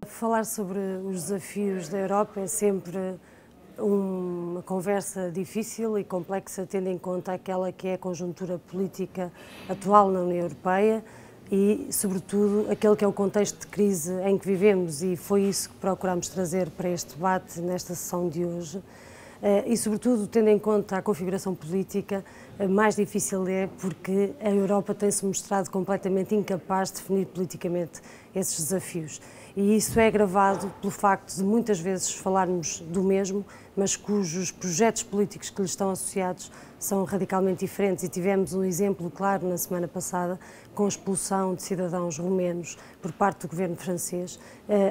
Falar sobre os desafios da Europa é sempre uma conversa difícil e complexa, tendo em conta aquela que é a conjuntura política atual na União Europeia e, sobretudo, aquele que é o contexto de crise em que vivemos, e foi isso que procuramos trazer para este debate nesta sessão de hoje. E, sobretudo, tendo em conta a configuração política, mais difícil é porque a Europa tem-se mostrado completamente incapaz de definir politicamente esses desafios. E isso é agravado pelo facto de muitas vezes falarmos do mesmo, mas cujos projetos políticos que lhes estão associados são radicalmente diferentes. E tivemos um exemplo claro na semana passada com a expulsão de cidadãos romenos por parte do governo francês,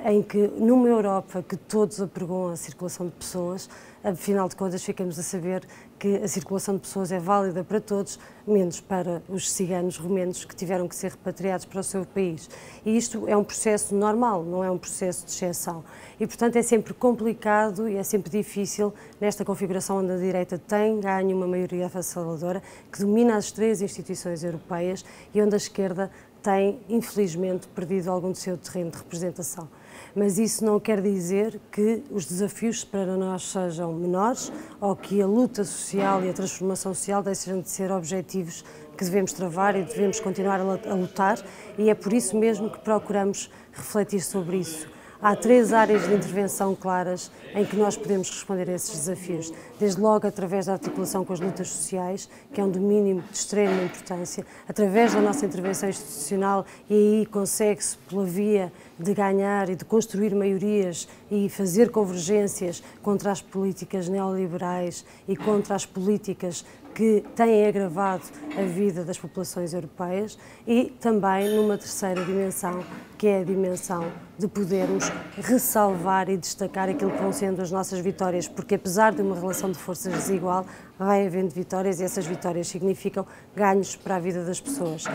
em que numa Europa que todos apregam a circulação de pessoas, afinal de contas ficamos a saber que a circulação de pessoas é válida para todos, menos para os ciganos romenos que tiveram que ser repatriados para o seu país. E isto é um processo normal, não é um processo de exceção. E, portanto, é sempre complicado e é sempre difícil, nesta configuração onde a direita tem ganho uma maioria avassaladora, que domina as três instituições europeias e onde a esquerda tem, infelizmente, perdido algum do seu terreno de representação. Mas isso não quer dizer que os desafios para nós sejam menores ou que a luta social e a transformação social deixem de ser objetivos que devemos travar e devemos continuar a lutar, e é por isso mesmo que procuramos refletir sobre isso. Há três áreas de intervenção claras em que nós podemos responder a esses desafios. Desde logo através da articulação com as lutas sociais, que é um domínio de extrema importância, através da nossa intervenção institucional, e aí consegue-se pela via de ganhar e de construir maiorias e fazer convergências contra as políticas neoliberais e contra as políticas que têm agravado a vida das populações europeias, e também numa terceira dimensão, que é a dimensão de podermos ressalvar e destacar aquilo que vão sendo as nossas vitórias, porque apesar de uma relação de forças desigual, vai havendo vitórias e essas vitórias significam ganhos para a vida das pessoas.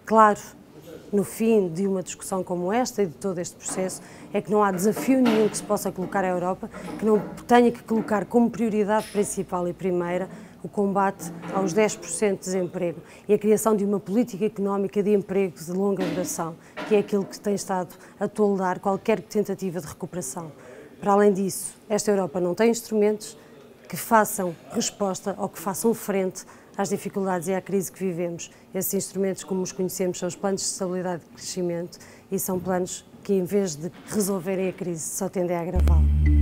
Claro, no fim de uma discussão como esta e de todo este processo, é que não há desafio nenhum que se possa colocar à Europa que não tenha que colocar como prioridade principal e primeira o combate aos 10% de desemprego e a criação de uma política económica de emprego de longa duração, que é aquilo que tem estado a toldar qualquer tentativa de recuperação. Para além disso, esta Europa não tem instrumentos que façam resposta ou que façam frente às dificuldades e à crise que vivemos. Esses instrumentos, como os conhecemos, são os planos de estabilidade e de crescimento, e são planos que, em vez de resolverem a crise, só tendem a agravá-la.